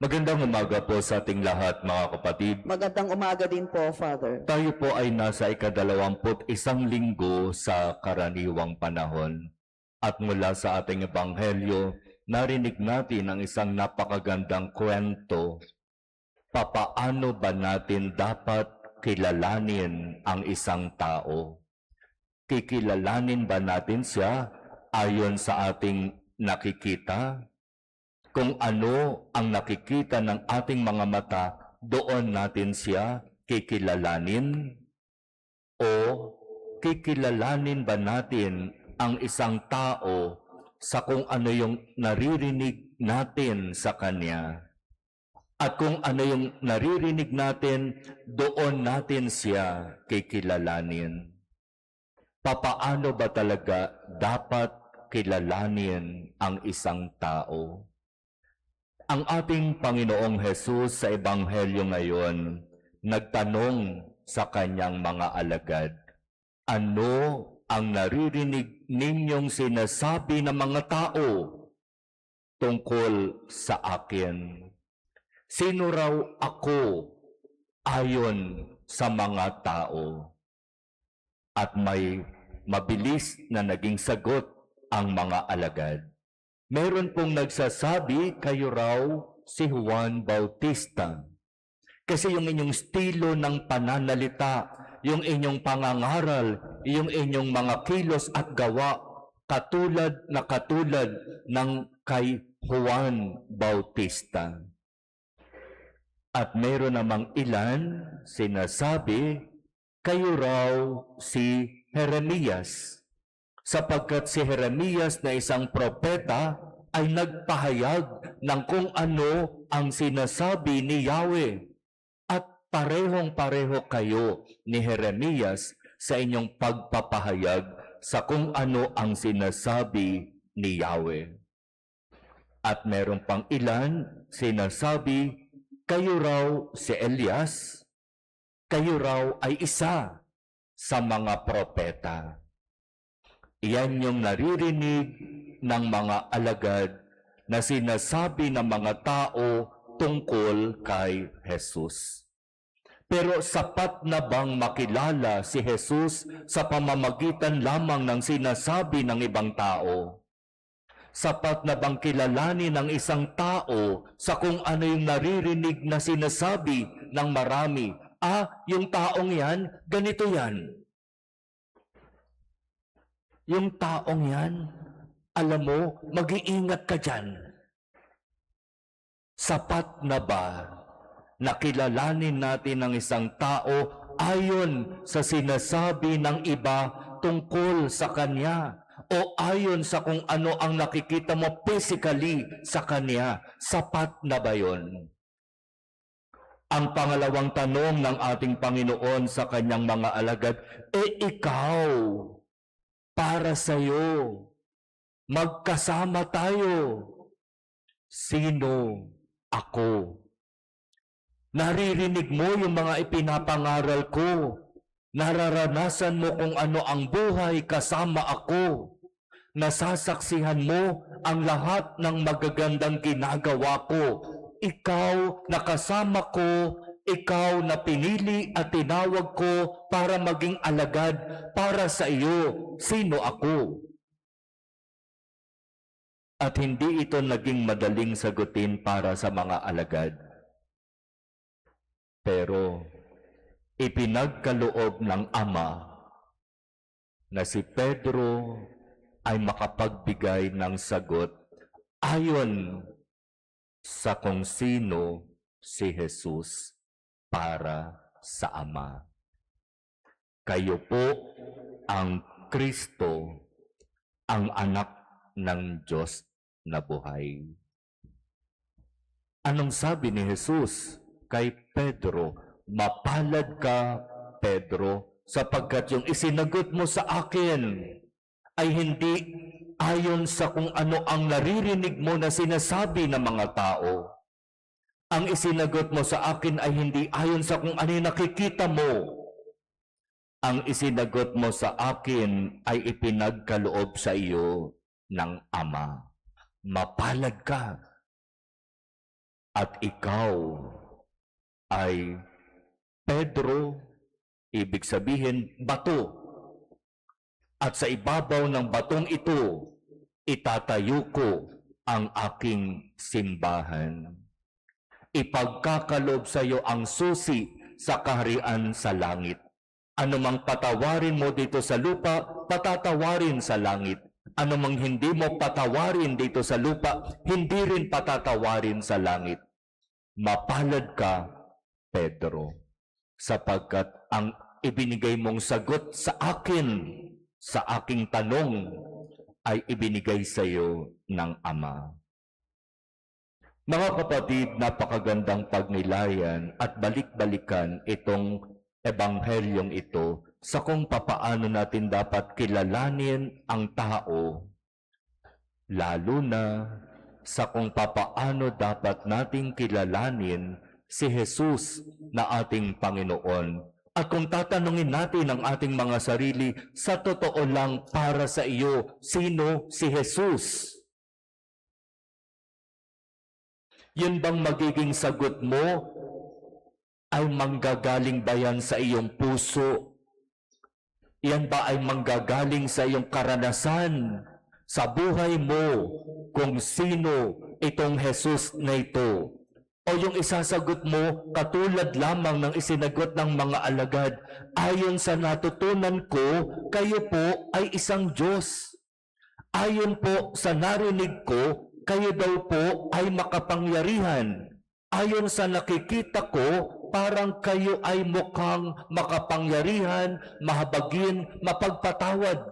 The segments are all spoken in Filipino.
Magandang umaga po sa ating lahat, mga kapatid. Magandang umaga din po, Father. Tayo po ay nasa ika-21 linggo sa karaniwang panahon. At mula sa ating ebanghelyo, narinig natin ang isang napakagandang kwento. Papaano ba natin dapat kilalanin ang isang tao? Kikilalanin ba natin siya ayon sa ating nakikita? Kung ano ang nakikita ng ating mga mata, doon natin siya kikilalanin? O kikilalanin ba natin ang isang tao sa kung ano yung naririnig natin sa kanya? At kung ano yung naririnig natin, doon natin siya kikilalanin. Papaano ba talaga dapat kilalanin ang isang tao? Ang ating Panginoong Hesus sa Ebanghelyo ngayon, nagtanong sa kanyang mga alagad, ano ang naririnig ninyong sinasabi ng mga tao tungkol sa akin? Sino raw ako ayon sa mga tao? At may mabilis na naging sagot ang mga alagad. Meron pong nagsasabi, kayo raw si Juan Bautista. Kasi yung inyong estilo ng pananalita, yung inyong pangangaral, yung inyong mga kilos at gawa, katulad ng kay Juan Bautista. At meron namang ilan sinasabi, kayo raw si Jeremias. Sapagkat si Jeremias na isang propeta ay nagpahayag ng kung ano ang sinasabi ni Yahweh. At parehong-pareho kayo ni Jeremias sa inyong pagpapahayag sa kung ano ang sinasabi ni Yahweh. At meron pang ilan sinasabi, kayo raw si Elias, kayo raw ay isa sa mga propeta. Iyan yung naririnig ng mga alagad na sinasabi ng mga tao tungkol kay Jesus. Pero sapat na bang makilala si Jesus sa pamamagitan lamang ng sinasabi ng ibang tao? Sapat na bang kilalanin ng isang tao sa kung ano yung naririnig na sinasabi ng marami? Yung taong yan, ganito yan. Yung taong yan, alam mo, mag-iingat ka dyan. Sapat na ba na kilalanin natin ang isang tao ayon sa sinasabi ng iba tungkol sa kanya? O ayon sa kung ano ang nakikita mo physically sa kanya? Sapat na ba yun? Ang pangalawang tanong ng ating Panginoon sa kanyang mga alagad, ikaw, para sa'yo, magkasama tayo. Sino ako? Naririnig mo yung mga ipinapangaral ko. Nararanasan mo kung ano ang buhay kasama ako. Nasasaksihan mo ang lahat ng magagandang ginagawa ko. Ikaw na kasama ko, ikaw na pinili at tinawag ko para maging alagad para sa iyo. Sino ako? At hindi ito naging madaling sagutin para sa mga alagad. Pero ipinagkaloob ng Ama na si Pedro ay makapagbigay ng sagot ayon sa kung sino si Jesus para sa Ama. Kayo po ang Kristo, ang anak ng Diyos na buhay. Anong sabi ni Jesus kay Pedro? Mapalad ka, Pedro, sapagkat yung isinagot mo sa akin ay hindi ayon sa kung ano ang naririnig mo na sinasabi ng mga tao. Ang isinagot mo sa akin ay hindi ayon sa kung ano yung nakikita mo. Ang isinagot mo sa akin ay ipinagkaloob sa iyo ng Ama. Mapalad ka. at ikaw ay Pedro, ibig sabihin bato. At sa ibabaw ng batong ito, itatayo ko ang aking simbahan. Ipagkakalob sa iyo ang susi sa kaharian sa langit. Anumang patawarin mo dito sa lupa, patatawarin sa langit. Anumang hindi mo patawarin dito sa lupa, hindi rin patatawarin sa langit. Mapalad ka, Pedro, sapagkat ang ibinigay mong sagot sa akin, sa aking tanong, ay ibinigay sa iyo ng Ama. Mga kapatid, napakagandang pagnilayan at balik-balikan itong ebanghelyong ito sa kung papaano natin dapat kilalanin ang tao, lalo na sa kung papaano dapat nating kilalanin si Jesus na ating Panginoon. At kung tatanungin natin ang ating mga sarili, sa totoo lang para sa iyo, sino si Jesus? Yun bang magiging sagot mo ay manggagaling ba yan sa iyong puso? Yan ba ay manggagaling sa iyong karanasan sa buhay mo kung sino itong Jesus na ito? O yung isasagot mo katulad lamang ng isinagot ng mga alagad, ayon sa natutunan ko, kayo po ay isang Diyos. Ayon po sa narinig ko, kayo daw po ay makapangyarihan. Ayon sa nakikita ko, parang kayo ay mukhang makapangyarihan, mahabagin, mapagpatawad.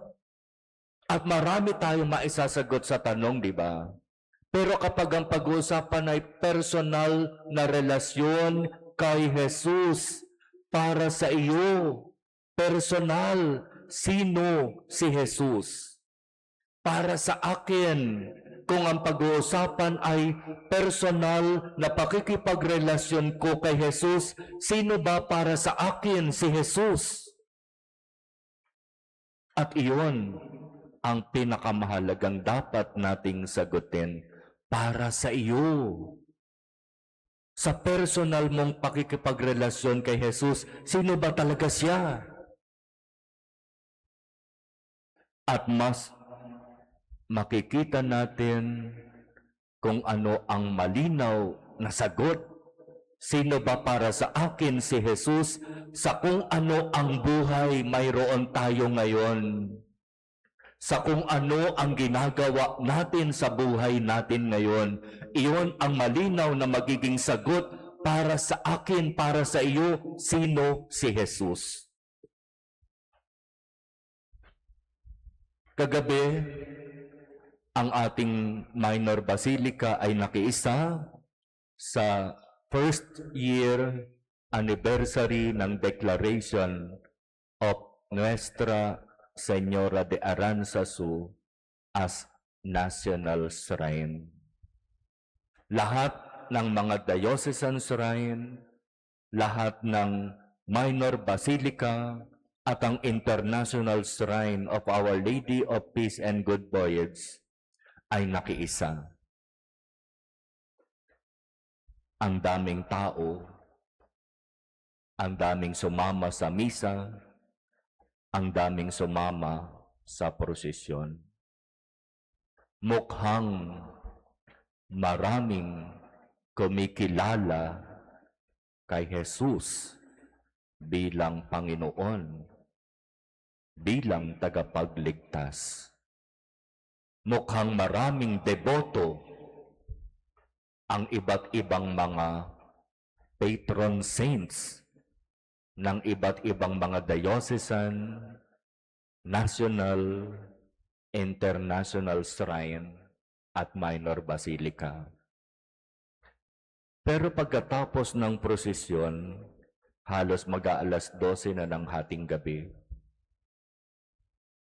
At marami tayong maisasagot sa tanong, di ba? Pero kapag ang pag-uusapan ay personal na relasyon kay Jesus para sa iyo, personal, sino si Jesus? Para sa akin, kung ang pag-uusapan ay personal na pakikipagrelasyon ko kay Jesus, sino ba para sa akin si Jesus? At iyon ang pinakamahalagang dapat nating sagutin. Para sa iyo. Sa personal mong pakikipagrelasyon kay Jesus, sino ba talaga siya? At mas makikita natin kung ano ang malinaw na sagot. Sino ba para sa akin si Jesus? Sa kung ano ang buhay mayroon tayo ngayon. Sa kung ano ang ginagawa natin sa buhay natin ngayon, iyon ang malinaw na magiging sagot para sa akin, para sa iyo, sino si Jesus. Kagabi, ang ating minor basilica ay nakiisa sa first year anniversary ng Declaration of Nuestra Señora de Aranzazu as National Shrine. Lahat ng mga diocesan shrine, lahat ng minor basilica, at ang International Shrine of Our Lady of Peace and Good Voyage ay nakiisa. Ang daming tao, ang daming sumama sa misa, ang daming sumama sa prosesyon. Mukhang maraming kumikilala kay Jesus bilang Panginoon, bilang tagapagligtas. Mukhang maraming deboto ang iba't ibang mga patron saints ng iba't ibang mga diocesan, national, international shrine at minor basilica. Pero pagkatapos ng prosesyon, halos mag-aalas 12 na ng hating gabi,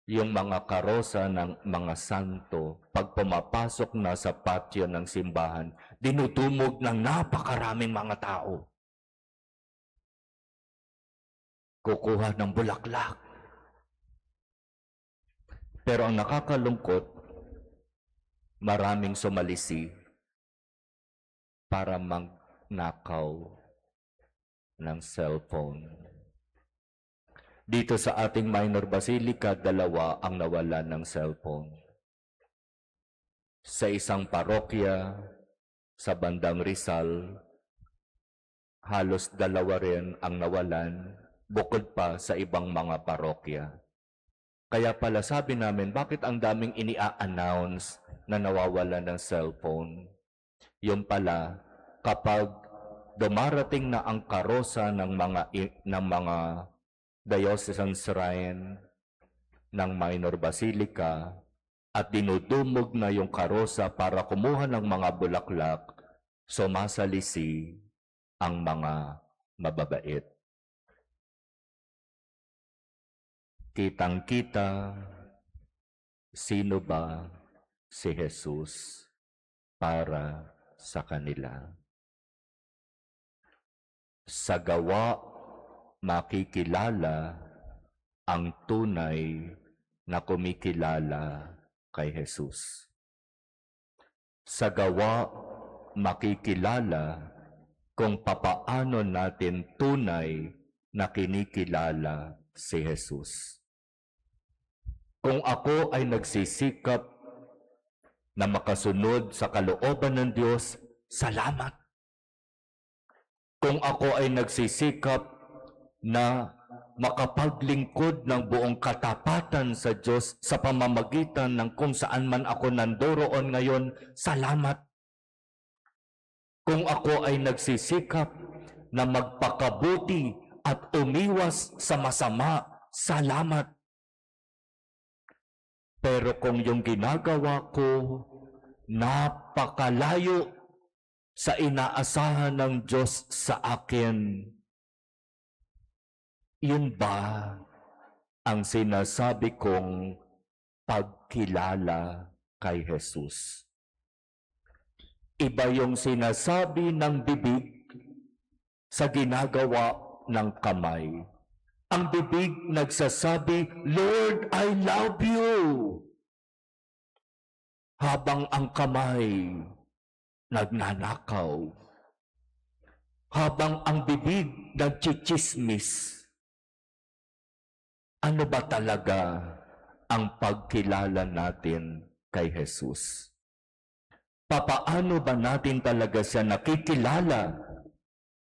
yung mga karosa ng mga santo, pag pumapasok na sa patio ng simbahan, dinudumog ng napakaraming mga tao. Kukuha ng bulaklak. Pero ang nakakalungkot, maraming sumalisi para magnakaw ng cellphone. Dito sa ating minor basilica, 2 ang nawalan ng cellphone. Sa isang parokya, sa bandang Rizal, halos 2 rin ang nawalan, bukod pa sa ibang mga parokya. Kaya pala sabi namin, bakit ang daming ini-announce na nawawala ng cellphone? Yung pala, kapag dumarating na ang karosa ng mga diocesan shrine ng minor basilica at dinudumog na yung karosa para kumuha ng mga bulaklak, sumasalisi ang mga mababait. Kitang-kita sino ba si Jesus para sa kanila. Sa gawa, makikilala ang tunay na kumikilala kay Jesus. Sa gawa, makikilala kung papaano natin tunay na kinikilala si Jesus. Kung ako ay nagsisikap na makasunod sa kalooban ng Diyos, salamat. Kung ako ay nagsisikap na makapaglingkod ng buong katapatan sa Diyos sa pamamagitan ng kung saan man ako nandoroon ngayon, salamat. Kung ako ay nagsisikap na magpakabuti at umiwas sa masama, salamat. Pero kung yung ginagawa ko napakalayo sa inaasahan ng Diyos sa akin, yun ba ang sinasabi kong pagkilala kay Jesus? Iba yung sinasabi ng bibig sa ginagawa ng kamay. Ang bibig nagsasabi, Lord, I love you. Habang ang kamay nagnanakaw. Habang ang bibig nagchichismis. Ano ba talaga ang pagkilala natin kay Jesus? Papaano ba natin talaga siya nakikilala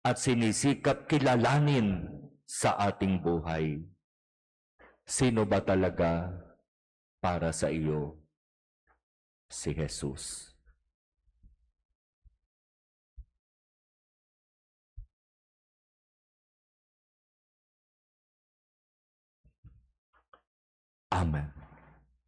at sinisikap kilalanin sa ating buhay? Sino ba talaga para sa iyo si Jesus? Amen.